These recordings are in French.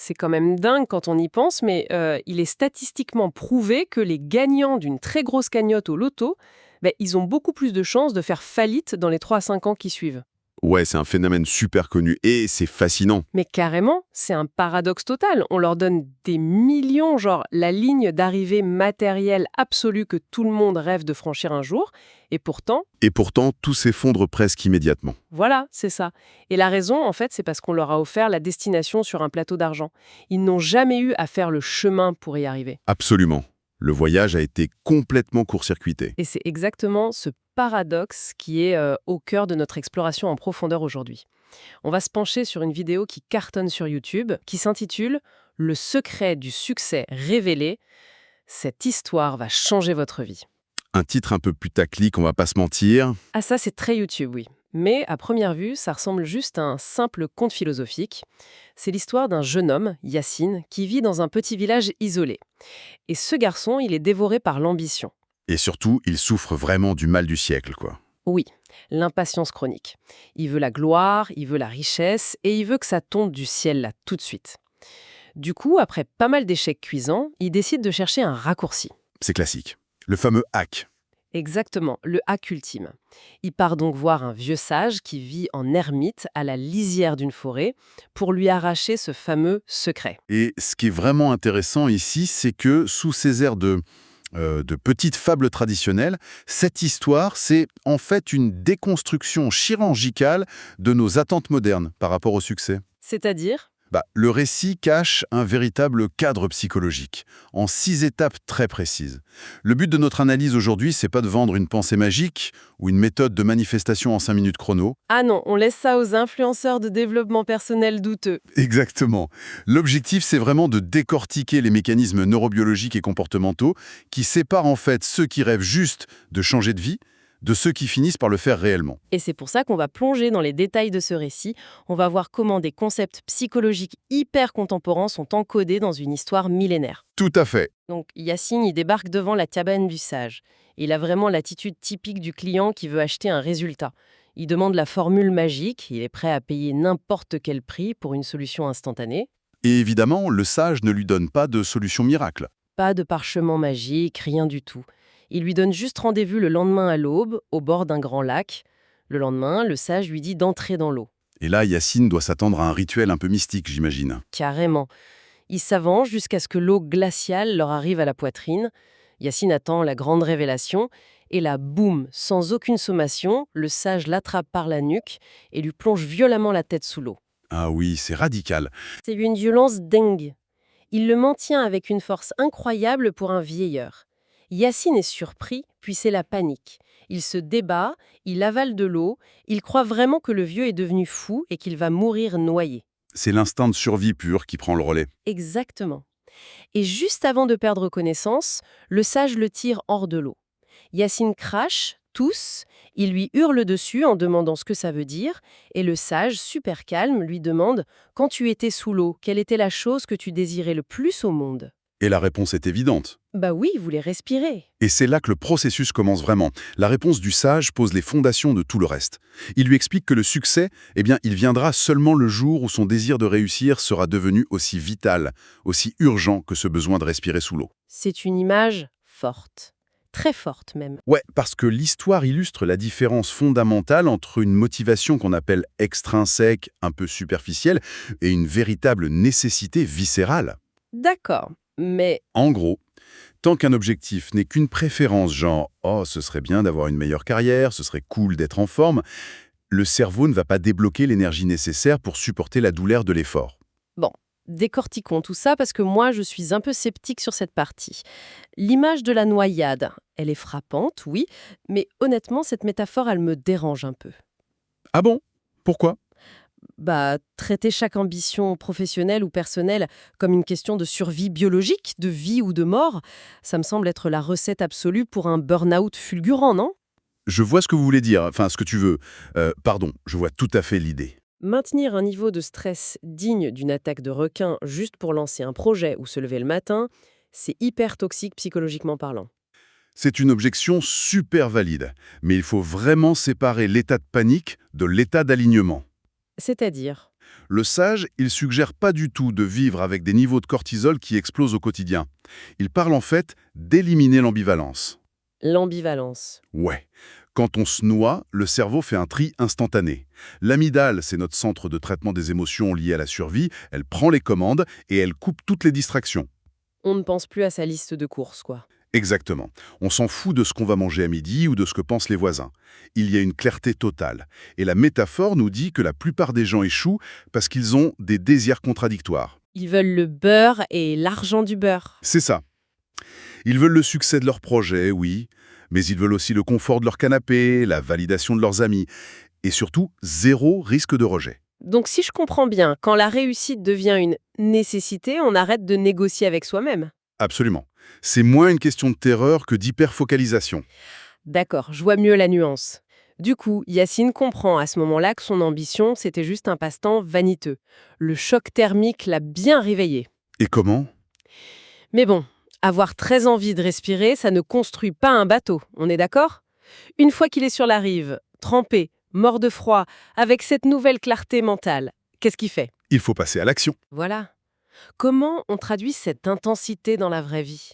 C'est quand même dingue quand on y pense, mais il est statistiquement prouvé que les gagnants d'une très grosse cagnotte au loto, ils ont beaucoup plus de chances de faire faillite dans les 3 à 5 ans qui suivent. Ouais, c'est un phénomène super connu et c'est fascinant. Mais carrément, c'est un paradoxe total. On leur donne des millions, genre la ligne d'arrivée matérielle absolue que tout le monde rêve de franchir un jour, et pourtant, Et pourtant, tout s'effondre presque immédiatement. voilà, c'est ça. Et la raison, en fait, c'est parce qu'on leur a offert la destination sur un plateau d'argent. Ils n'ont jamais eu à faire le chemin pour y arriver. Absolument. Le voyage a été complètement court-circuité. Et c'est exactement ce paradoxe qui est au cœur de notre exploration en profondeur aujourd'hui. On va se pencher sur une vidéo qui cartonne sur YouTube, qui s'intitule « Le secret du succès révélé. Cette histoire va changer votre vie ». Un titre un peu putaclic, on va pas se mentir. Ah ça, c'est très YouTube, oui. Mais à première vue, ça ressemble juste à un simple conte philosophique. C'est l'histoire d'un jeune homme, Yacine, qui vit dans un petit village isolé. Et ce garçon, il est dévoré par l'ambition. Et surtout, il souffre vraiment du mal du siècle, quoi. Oui, l'impatience chronique. Il veut la gloire, il veut la richesse, et il veut que ça tombe du ciel là, tout de suite. Du coup, après pas mal d'échecs cuisants, il décide de chercher un raccourci. C'est classique. Le fameux hack. Exactement, le hack ultime. Il part donc voir un vieux sage qui vit en ermite à la lisière d'une forêt pour lui arracher ce fameux secret. Et ce qui est vraiment intéressant ici, c'est que sous ces airs de petites fables traditionnelles, cette histoire, c'est en fait une déconstruction chirurgicale de nos attentes modernes par rapport au succès. C'est-à-dire, Le récit cache un véritable cadre psychologique, en 6 étapes très précises. Le but de notre analyse aujourd'hui, c'est pas de vendre une pensée magique ou une méthode de manifestation en 5 minutes chrono. ah non, on laisse ça aux influenceurs de développement personnel douteux. Exactement. L'objectif, c'est vraiment de décortiquer les mécanismes neurobiologiques et comportementaux qui séparent en fait ceux qui rêvent juste de changer de vie de ceux qui finissent par le faire réellement. Et c'est pour ça qu'on va plonger dans les détails de ce récit. On va voir comment des concepts psychologiques hyper contemporains sont encodés dans une histoire millénaire. Tout à fait. Donc Yacine, il débarque devant la cabane du sage. Il a vraiment l'attitude typique du client qui veut acheter un résultat. Il demande la formule magique, il est prêt à payer n'importe quel prix pour une solution instantanée. Et évidemment, le sage ne lui donne pas de solution miracle. Pas de parchemin magique, rien du tout. Il lui donne juste rendez-vous le lendemain à l'aube, au bord d'un grand lac. Le lendemain, le sage lui dit d'entrer dans l'eau. Et là, Yacine doit s'attendre à un rituel un peu mystique, j'imagine. Carrément. Ils s'avancent jusqu'à ce que l'eau glaciale leur arrive à la poitrine. Yacine attend la grande révélation. Et là, boum, sans aucune sommation, le sage l'attrape par la nuque et lui plonge violemment la tête sous l'eau. Ah oui, c'est radical. C'est une violence dingue. Il le maintient avec une force incroyable pour un vieilleur. Yacine est surpris, puis c'est la panique. Il se débat, il avale de l'eau, il croit vraiment que le vieux est devenu fou et qu'il va mourir noyé. C'est l'instinct de survie pur qui prend le relais. Exactement. Et juste avant de perdre connaissance, le sage le tire hors de l'eau. Yacine crache, tousse, il lui hurle dessus en demandant ce que ça veut dire, et le sage, super calme, lui demande « Quand tu étais sous l'eau, quelle était la chose que tu désirais le plus au monde ?» Et la réponse est évidente. Bah oui, il voulait respirer. Et c'est là que le processus commence vraiment. La réponse du sage pose les fondations de tout le reste. Il lui explique que le succès, il viendra seulement le jour où son désir de réussir sera devenu aussi vital, aussi urgent que ce besoin de respirer sous l'eau. C'est une image forte, très forte même. Ouais, parce que l'histoire illustre la différence fondamentale entre une motivation qu'on appelle extrinsèque, un peu superficielle, et une véritable nécessité viscérale. D'accord, mais En gros, tant qu'un objectif n'est qu'une préférence, genre « oh, ce serait bien d'avoir une meilleure carrière, ce serait cool d'être en forme », le cerveau ne va pas débloquer l'énergie nécessaire pour supporter la douleur de l'effort. bon, décortiquons tout ça parce que moi, je suis un peu sceptique sur cette partie. L'image de la noyade, elle est frappante, oui, mais honnêtement, cette métaphore, elle me dérange un peu. Ah bon? Pourquoi? Traiter chaque ambition professionnelle ou personnelle comme une question de survie biologique, de vie ou de mort, ça me semble être la recette absolue pour un burn-out fulgurant, non? Je vois ce que vous voulez dire, enfin ce que tu veux. Pardon, je vois tout à fait l'idée. Maintenir un niveau de stress digne d'une attaque de requin juste pour lancer un projet ou se lever le matin, c'est hyper toxique psychologiquement parlant. C'est une objection super valide, mais il faut vraiment séparer l'état de panique de l'état d'alignement. C'est-à-dire, Le sage, il suggère pas du tout de vivre avec des niveaux de cortisol qui explosent au quotidien. Il parle en fait d'éliminer l'ambivalence. L'ambivalence. Ouais. Quand on se noie, le cerveau fait un tri instantané. L'amygdale, c'est notre centre de traitement des émotions liées à la survie. Elle prend les commandes et elle coupe toutes les distractions. On ne pense plus à sa liste de courses, quoi. Exactement. On s'en fout de ce qu'on va manger à midi ou de ce que pensent les voisins. Il y a une clarté totale. Et la métaphore nous dit que la plupart des gens échouent parce qu'ils ont des désirs contradictoires. Ils veulent le beurre et l'argent du beurre. C'est ça. Ils veulent le succès de leur projet, oui, mais ils veulent aussi le confort de leur canapé, la validation de leurs amis, et surtout, zéro risque de rejet. Donc si je comprends bien, quand la réussite devient une nécessité, on arrête de négocier avec soi-même. Absolument. C'est moins une question de terreur que d'hyperfocalisation. D'accord, je vois mieux la nuance. Du coup, Yacine comprend à ce moment-là que son ambition, c'était juste un passe-temps vaniteux. Le choc thermique l'a bien réveillé. Et comment? Mais bon, avoir très envie de respirer, ça ne construit pas un bateau, on est d'accord? Une fois qu'il est sur la rive, trempé, mort de froid, avec cette nouvelle clarté mentale, qu'est-ce qu'il fait? Il faut passer à l'action. Voilà. Comment on traduit cette intensité dans la vraie vie?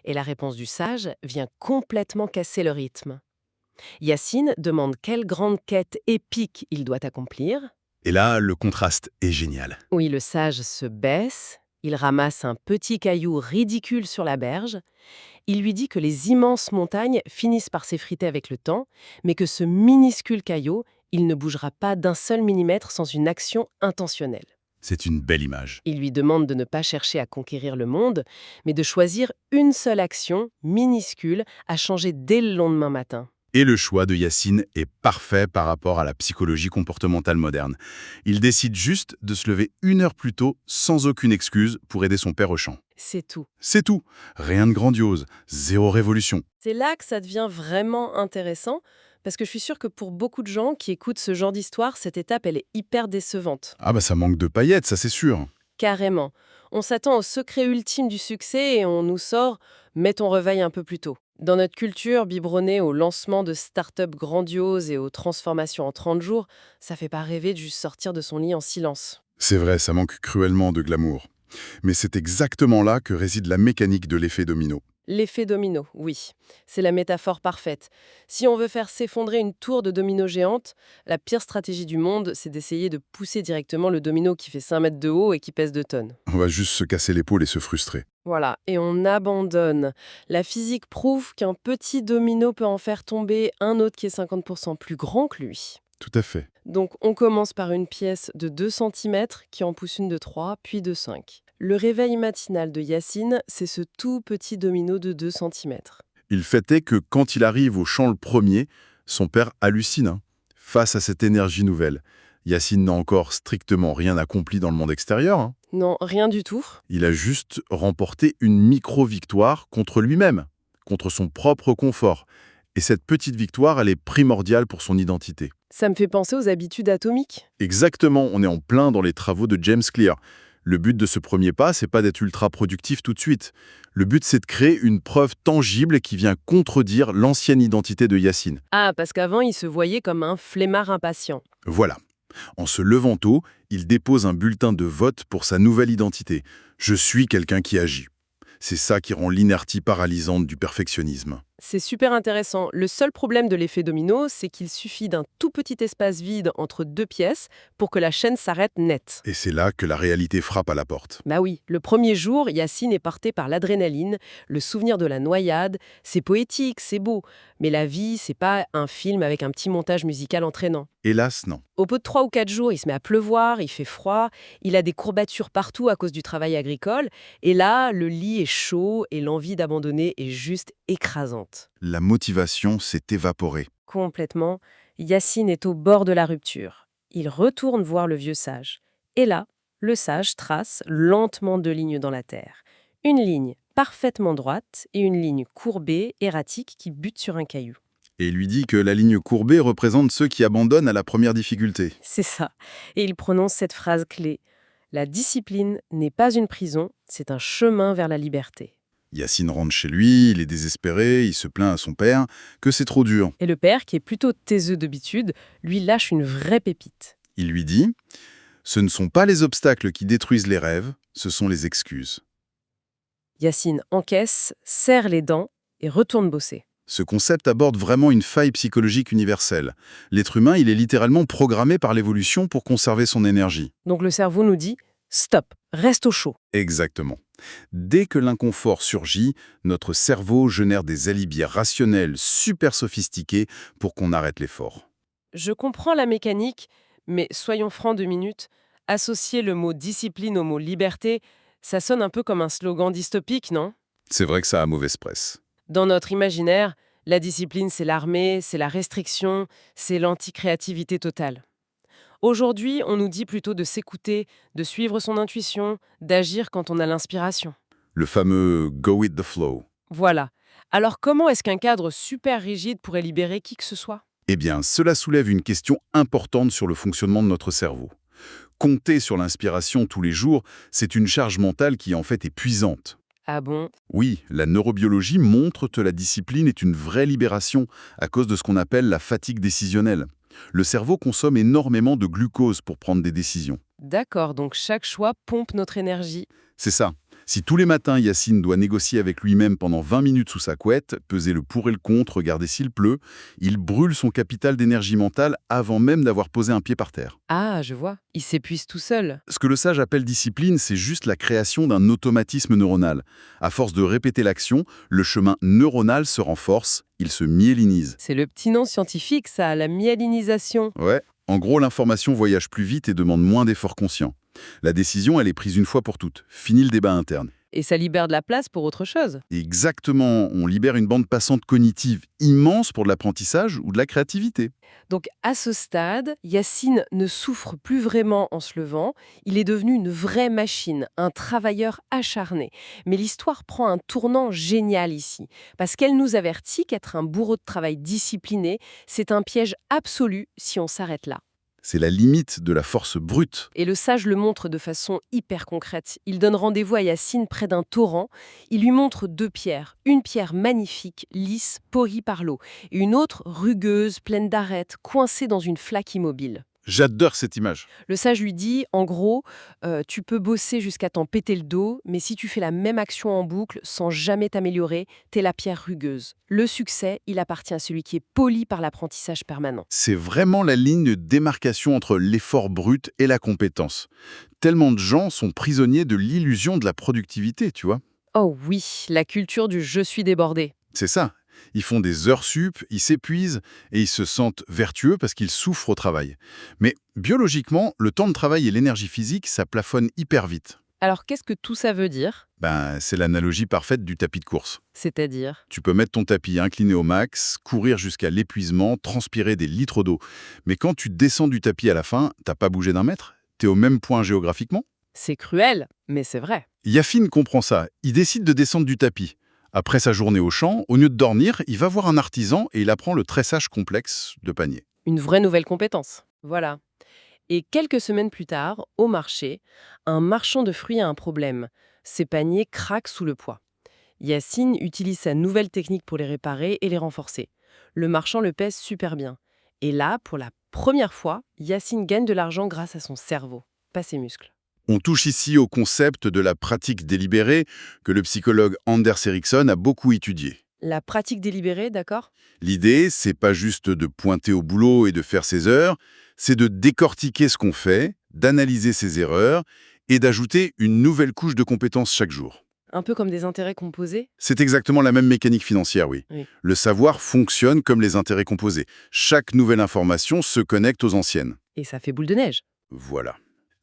Et la réponse du sage vient complètement casser le rythme. Yacine demande quelle grande quête épique il doit accomplir. Et là, le contraste est génial. Oui, le sage se baisse, il ramasse un petit caillou ridicule sur la berge. Il lui dit que les immenses montagnes finissent par s'effriter avec le temps, mais que ce minuscule caillou, il ne bougera pas d'un seul millimètre sans une action intentionnelle. C'est une belle image. Il lui demande de ne pas chercher à conquérir le monde, mais de choisir une seule action, minuscule, à changer dès le lendemain matin. Et le choix de Yacine est parfait par rapport à la psychologie comportementale moderne. Il décide juste de se lever 1 heure plus tôt, sans aucune excuse, pour aider son père au champ. C'est tout. C'est tout. Rien de grandiose. Zéro révolution. C'est là que ça devient vraiment intéressant, parce que je suis sûre que pour beaucoup de gens qui écoutent ce genre d'histoire, cette étape, elle est hyper décevante. Ah bah ça manque de paillettes, ça c'est sûr. Carrément. On s'attend au secret ultime du succès et on nous sort « mets ton réveil un peu plus tôt ». Dans notre culture biberonnée au lancement de start-up grandioses et aux transformations en 30 jours, ça fait pas rêver de juste sortir de son lit en silence. C'est vrai, ça manque cruellement de glamour. Mais c'est exactement là que réside la mécanique de l'effet domino. L'effet domino, oui, c'est la métaphore parfaite. Si on veut faire s'effondrer une tour de domino géante, la pire stratégie du monde, c'est d'essayer de pousser directement le domino qui fait 5 mètres de haut et qui pèse 2 tonnes. On va juste se casser l'épaule et se frustrer. Voilà, et on abandonne. La physique prouve qu'un petit domino peut en faire tomber un autre qui est 50% plus grand que lui. Tout à fait. Donc on commence par une pièce de 2 cm qui en pousse une de 3, puis de 5. Le réveil matinal de Yacine, c'est ce tout petit domino de 2 cm. Il fait est que quand il arrive au champ le premier, son père hallucine face à cette énergie nouvelle. Yacine n'a encore strictement rien accompli dans le monde extérieur. Non, rien du tout. Il a juste remporté une micro-victoire contre lui-même, contre son propre confort. Et cette petite victoire, elle est primordiale pour son identité. Ça me fait penser aux habitudes atomiques. Exactement, on est en plein dans les travaux de James Clear. Le but de ce premier pas, c'est pas d'être ultra productif tout de suite. Le but, c'est de créer une preuve tangible qui vient contredire l'ancienne identité de Yacine. Ah, parce qu'avant, il se voyait comme un flemmard impatient. Voilà. En se levant tôt, il dépose un bulletin de vote pour sa nouvelle identité. Je suis quelqu'un qui agit. C'est ça qui rend l'inertie paralysante du perfectionnisme. C'est super intéressant. Le seul problème de l'effet domino, c'est qu'il suffit d'un tout petit espace vide entre deux pièces pour que la chaîne s'arrête net. Et c'est là que la réalité frappe à la porte. Bah oui, le premier jour, Yacine est porté par l'adrénaline, le souvenir de la noyade. C'est poétique, c'est beau. Mais la vie, c'est pas un film avec un petit montage musical entraînant. Hélas, non. Au bout de 3 ou 4 jours, il se met à pleuvoir, il fait froid, il a des courbatures partout à cause du travail agricole. Et là, le lit est chaud et l'envie d'abandonner est juste écrasante. La motivation s'est évaporée. Complètement, Yacine est au bord de la rupture. Il retourne voir le vieux sage. Et là, le sage trace lentement 2 lignes dans la terre. Une ligne parfaitement droite et une ligne courbée, erratique, qui bute sur un caillou. Et il lui dit que la ligne courbée représente ceux qui abandonnent à la première difficulté. C'est ça. Et il prononce cette phrase clé. La discipline n'est pas une prison, c'est un chemin vers la liberté. Yacine rentre chez lui, il est désespéré, il se plaint à son père que c'est trop dur. Et le père, qui est plutôt taiseux d'habitude, lui lâche une vraie pépite. Il lui dit Ce ne sont pas les obstacles qui détruisent les rêves, ce sont les excuses. Yacine encaisse, serre les dents et retourne bosser. Ce concept aborde vraiment une faille psychologique universelle. L'être humain, il est littéralement programmé par l'évolution pour conserver son énergie. Donc le cerveau nous dit « stop, reste au chaud Exactement. Dès que l'inconfort surgit, notre cerveau génère des alibis rationnels super sophistiqués pour qu'on arrête l'effort. ». Je comprends la mécanique, mais soyons francs 2 minutes. Associer le mot discipline au mot liberté, ça sonne un peu comme un slogan dystopique, non? C'est vrai que ça a mauvaise presse. Dans notre imaginaire, la discipline, c'est l'armée, c'est la restriction, c'est l'anti-créativité totale. Aujourd'hui, on nous dit plutôt de s'écouter, de suivre son intuition, d'agir quand on a l'inspiration. Le fameux «go with the flow». Voilà. Alors comment est-ce qu'un cadre super rigide pourrait libérer qui que ce soit? Eh bien, cela soulève une question importante sur le fonctionnement de notre cerveau. Compter sur l'inspiration tous les jours, c'est une charge mentale qui en fait est épuisante. Ah bon? Oui, la neurobiologie montre que la discipline est une vraie libération à cause de ce qu'on appelle la fatigue décisionnelle. Le cerveau consomme énormément de glucose pour prendre des décisions. D'accord, donc chaque choix pompe notre énergie. C'est ça. Si tous les matins, Yacine doit négocier avec lui-même pendant 20 minutes sous sa couette, peser le pour et le contre, regarder s'il pleut, il brûle son capital d'énergie mentale avant même d'avoir posé un pied par terre. Ah, je vois. Il s'épuise tout seul. Ce que le sage appelle discipline, c'est juste la création d'un automatisme neuronal. À force de répéter l'action, le chemin neuronal se renforce, il se myélinise. C'est le petit nom scientifique, ça, la myélinisation. Ouais. En gros, l'information voyage plus vite et demande moins d'efforts conscients. La décision, elle est prise une fois pour toutes. Fini le débat interne. Et ça libère de la place pour autre chose. Exactement, on libère une bande passante cognitive immense pour de l'apprentissage ou de la créativité. Donc à ce stade, Yacine ne souffre plus vraiment en se levant, il est devenu une vraie machine, un travailleur acharné. Mais l'histoire prend un tournant génial ici, parce qu'elle nous avertit qu'être un bourreau de travail discipliné, c'est un piège absolu si on s'arrête là. C'est la limite de la force brute. Et le sage le montre de façon hyper concrète. Il donne rendez-vous à Yacine près d'un torrent. Il lui montre 2 pierres. Une pierre magnifique, lisse, porie par l'eau. Et une autre rugueuse, pleine d'arêtes, coincée dans une flaque immobile. J'adore cette image. Le sage lui dit, en gros, tu peux bosser jusqu'à t'en péter le dos, mais si tu fais la même action en boucle sans jamais t'améliorer, t'es la pierre rugueuse. Le succès, il appartient à celui qui est poli par l'apprentissage permanent. C'est vraiment la ligne de démarcation entre l'effort brut et la compétence. Tellement de gens sont prisonniers de l'illusion de la productivité, tu vois. Oh oui, la culture du «je suis débordé». C'est ça. Ils font des heures sup, ils s'épuisent et ils se sentent vertueux parce qu'ils souffrent au travail. Mais biologiquement, le temps de travail et l'énergie physique, ça plafonne hyper vite. Alors qu'est-ce que tout ça veut dire? C'est l'analogie parfaite du tapis de course. C'est-à-dire? Tu peux mettre ton tapis incliné au max, courir jusqu'à l'épuisement, transpirer des litres d'eau. Mais quand tu descends du tapis à la fin, t'as pas bougé d'un mètre? T'es au même point géographiquement? C'est cruel, mais c'est vrai. Yafine comprend ça. Il décide de descendre du tapis. Après sa journée au champ, au lieu de dormir, il va voir un artisan et il apprend le tressage complexe de paniers. Une vraie nouvelle compétence. Voilà. Et quelques semaines plus tard, au marché, un marchand de fruits a un problème. Ses paniers craquent sous le poids. Yacine utilise sa nouvelle technique pour les réparer et les renforcer. Le marchand le pèse super bien. Et là, pour la première fois, Yacine gagne de l'argent grâce à son cerveau, pas ses muscles. On touche ici au concept de la pratique délibérée que le psychologue Anders Ericsson a beaucoup étudié. La pratique délibérée, d'accord? L'idée, c'est pas juste de pointer au boulot et de faire ses heures, c'est de décortiquer ce qu'on fait, d'analyser ses erreurs et d'ajouter une nouvelle couche de compétences chaque jour. Un peu comme des intérêts composés? C'est exactement la même mécanique financière, oui. Oui. Le savoir fonctionne comme les intérêts composés. Chaque nouvelle information se connecte aux anciennes. Et ça fait boule de neige. Voilà.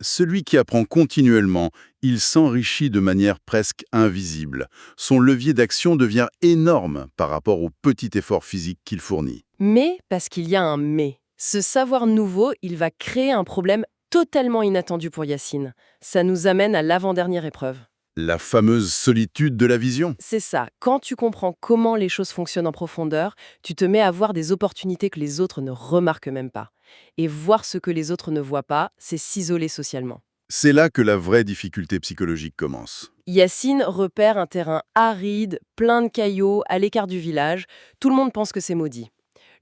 Celui qui apprend continuellement, il s'enrichit de manière presque invisible. Son levier d'action devient énorme par rapport au petit effort physique qu'il fournit. Mais, parce qu'il y a un mais, ce savoir nouveau, il va créer un problème totalement inattendu pour Yacine. Ça nous amène à l'avant-dernière épreuve. La fameuse solitude de la vision. C'est ça, quand tu comprends comment les choses fonctionnent en profondeur, tu te mets à voir des opportunités que les autres ne remarquent même pas. Et voir ce que les autres ne voient pas, c'est s'isoler socialement. C'est là que la vraie difficulté psychologique commence. Yacine repère un terrain aride, plein de cailloux, à l'écart du village. Tout le monde pense que c'est maudit.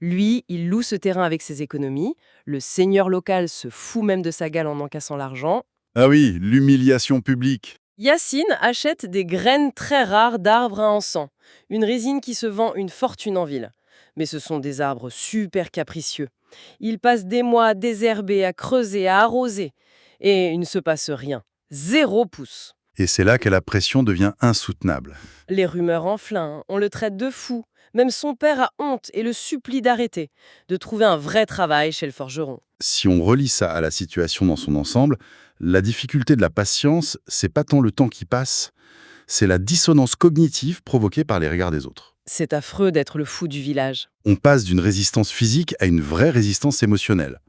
Lui, il loue ce terrain avec ses économies. Le seigneur local se fout même de sa gale en encaissant l'argent. Ah oui, l'humiliation publique. Yacine achète des graines très rares d'arbres à encens, une résine qui se vend une fortune en ville. Mais ce sont des arbres super capricieux. Il passe des mois à désherber, à creuser, à arroser. Et il ne se passe rien. 0 pouce. Et c'est là que la pression devient insoutenable. Les rumeurs enflent, on le traite de fou. Même son père a honte et le supplie d'arrêter, de trouver un vrai travail chez le forgeron. Si on relie ça à la situation dans son ensemble, la difficulté de la patience, c'est pas tant le temps qui passe, c'est la dissonance cognitive provoquée par les regards des autres. C'est affreux d'être le fou du village. On passe d'une résistance physique à une vraie résistance émotionnelle.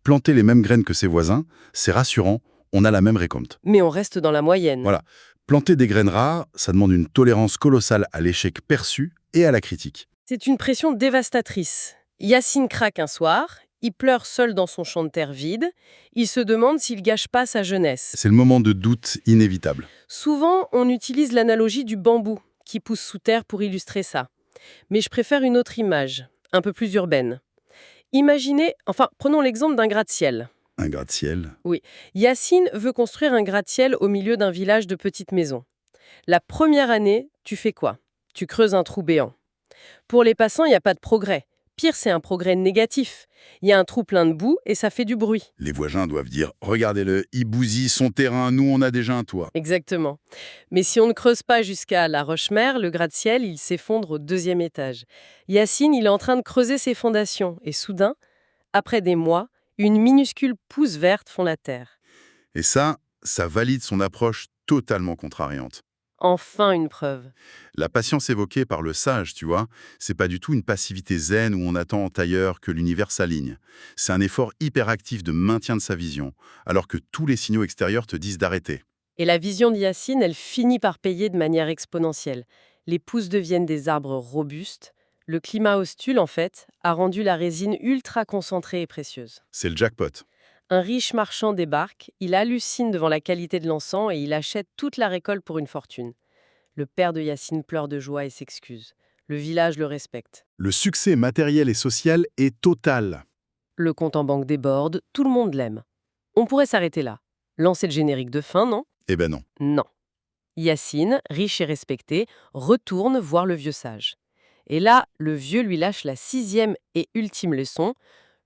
Planter les mêmes graines que ses voisins, c'est rassurant, on a la même récolte. Mais on reste dans la moyenne. Voilà. Planter des graines rares, ça demande une tolérance colossale à l'échec perçu et à la critique. C'est une pression dévastatrice. Yacine craque un soir, il pleure seul dans son champ de terre vide, il se demande s'il gâche pas sa jeunesse. C'est le moment de doute inévitable. Souvent, on utilise l'analogie du bambou qui pousse sous terre pour illustrer ça. Mais je préfère une autre image, un peu plus urbaine. Prenons l'exemple d'un gratte-ciel. Un gratte-ciel. Yacine veut construire un gratte-ciel au milieu d'un village de petites maisons. La première année, tu fais quoi? Tu creuses un trou béant. Pour les passants, il n'y a pas de progrès. Pire, c'est un progrès négatif. Il y a un trou plein de boue et ça fait du bruit. Les voisins doivent dire « Regardez-le, il bousille son terrain, nous on a déjà un toit. Exactement. Mais si on ne creuse pas jusqu'à la roche-mère, le gratte-ciel, il s'effondre au 2e étage. Yacine, il est en train de creuser ses fondations. Et soudain, après des mois, une minuscule pousse verte fond la terre. » Et ça valide son approche totalement contrariante. Enfin une preuve. La patience évoquée par le sage, tu vois, c'est pas du tout une passivité zen où on attend en tailleur que l'univers s'aligne. C'est un effort hyperactif de maintien de sa vision, alors que tous les signaux extérieurs te disent d'arrêter. Et la vision d'Yacine, elle finit par payer de manière exponentielle. Les pousses deviennent des arbres robustes. Le climat hostile, en fait, a rendu la résine ultra concentrée et précieuse. C'est le jackpot. Un riche marchand débarque, il hallucine devant la qualité de l'encens et il achète toute la récolte pour une fortune. Le père de Yacine pleure de joie et s'excuse. Le village le respecte. Le succès matériel et social est total. Le compte en banque déborde, tout le monde l'aime. On pourrait s'arrêter là. Lancer le générique de fin, non? Eh ben non. Non. Yacine, riche et respecté, retourne voir le vieux sage. Et là, le vieux lui lâche la 6e et ultime leçon.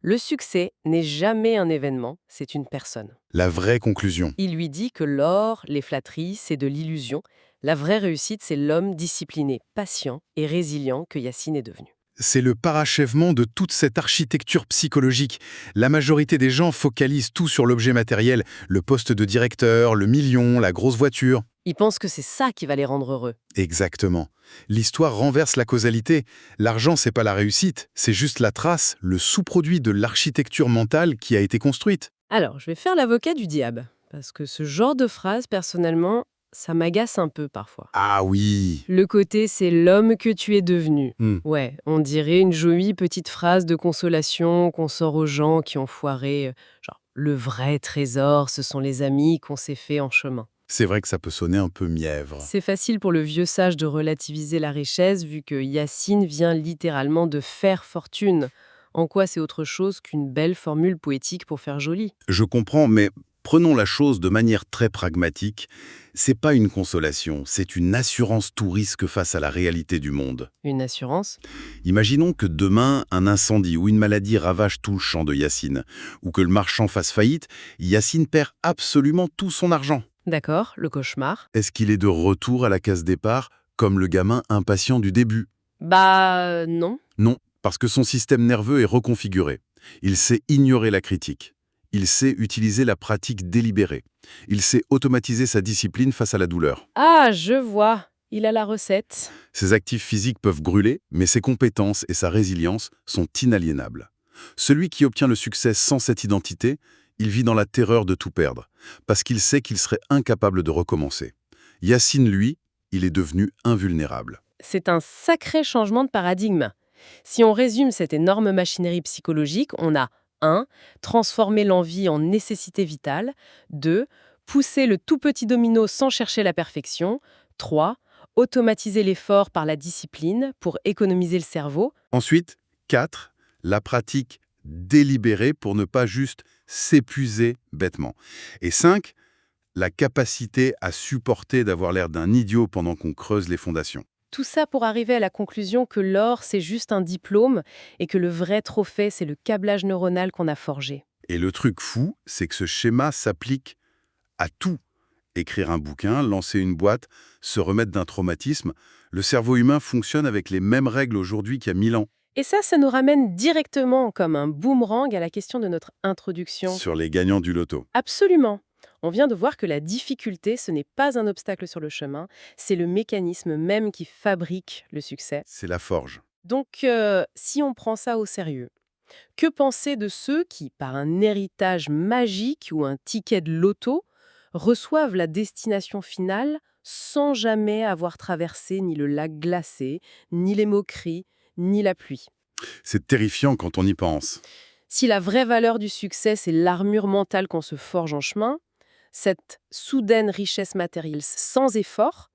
Le succès n'est jamais un événement, c'est une personne. La vraie conclusion. Il lui dit que l'or, les flatteries, c'est de l'illusion. La vraie réussite, c'est l'homme discipliné, patient et résilient que Yacine est devenu. C'est le parachèvement de toute cette architecture psychologique. La majorité des gens focalisent tout sur l'objet matériel, le poste de directeur, le million, la grosse voiture. Ils pensent que c'est ça qui va les rendre heureux. Exactement. L'histoire renverse la causalité. L'argent, c'est pas la réussite, c'est juste la trace, le sous-produit de l'architecture mentale qui a été construite. Alors, je vais faire l'avocat du diable, parce que ce genre de phrase, personnellement, ça m'agace un peu parfois. Ah oui. Le côté « c'est l'homme que tu es devenu ». Hmm. Ouais, on dirait une jolie petite phrase de consolation qu'on sort aux gens qui ont foiré. Genre, le vrai trésor, ce sont les amis qu'on s'est fait en chemin. C'est vrai que ça peut sonner un peu mièvre. C'est facile pour le vieux sage de relativiser la richesse vu que Yacine vient littéralement de faire fortune. En quoi c'est autre chose qu'une belle formule poétique pour faire joli? Je comprends, mais prenons la chose de manière très pragmatique. C'est pas une consolation, c'est une assurance tout risque face à la réalité du monde. Une assurance? Imaginons que demain, un incendie ou une maladie ravage tout le champ de Yacine, ou que le marchand fasse faillite, Yacine perd absolument tout son argent. D'accord, le cauchemar. Est-ce qu'il est de retour à la case départ, comme le gamin impatient du début? Non. Non, parce que son système nerveux est reconfiguré. Il sait ignorer la critique. Il sait utiliser la pratique délibérée. Il sait automatiser sa discipline face à la douleur. Ah, je vois. Il a la recette. Ses actifs physiques peuvent brûler, mais ses compétences et sa résilience sont inaliénables. Celui qui obtient le succès sans cette identité, il vit dans la terreur de tout perdre, parce qu'il sait qu'il serait incapable de recommencer. Yacine, lui, il est devenu invulnérable. C'est un sacré changement de paradigme. Si on résume cette énorme machinerie psychologique, on a 1. Transformer l'envie en nécessité vitale. 2. Pousser le tout petit domino sans chercher la perfection. 3. Automatiser l'effort par la discipline pour économiser le cerveau. Ensuite, 4. la pratique délibérée pour ne pas juste s'épuiser bêtement. Et 5, la capacité à supporter d'avoir l'air d'un idiot pendant qu'on creuse les fondations. Tout ça pour arriver à la conclusion que l'or, c'est juste un diplôme et que le vrai trophée, c'est le câblage neuronal qu'on a forgé. Et le truc fou, c'est que ce schéma s'applique à tout. Écrire un bouquin, lancer une boîte, se remettre d'un traumatisme, le cerveau humain fonctionne avec les mêmes règles aujourd'hui qu'il y a 1000 ans. Et ça nous ramène directement comme un boomerang à la question de notre introduction. Sur les gagnants du loto. Absolument. On vient de voir que la difficulté, ce n'est pas un obstacle sur le chemin, c'est le mécanisme même qui fabrique le succès. C'est la forge. Donc, si on prend ça au sérieux, que penser de ceux qui, par un héritage magique ou un ticket de loto, reçoivent la destination finale sans jamais avoir traversé ni le lac glacé, ni les moqueries, ni la pluie? C'est terrifiant quand on y pense. Si la vraie valeur du succès, c'est l'armure mentale qu'on se forge en chemin, cette soudaine richesse matérielle sans effort,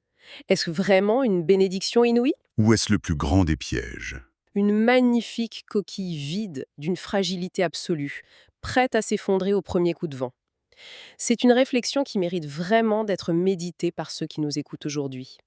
est-ce vraiment une bénédiction inouïe? Où est-ce le plus grand des pièges? Une magnifique coquille vide d'une fragilité absolue, prête à s'effondrer au premier coup de vent. C'est une réflexion qui mérite vraiment d'être méditée par ceux qui nous écoutent aujourd'hui.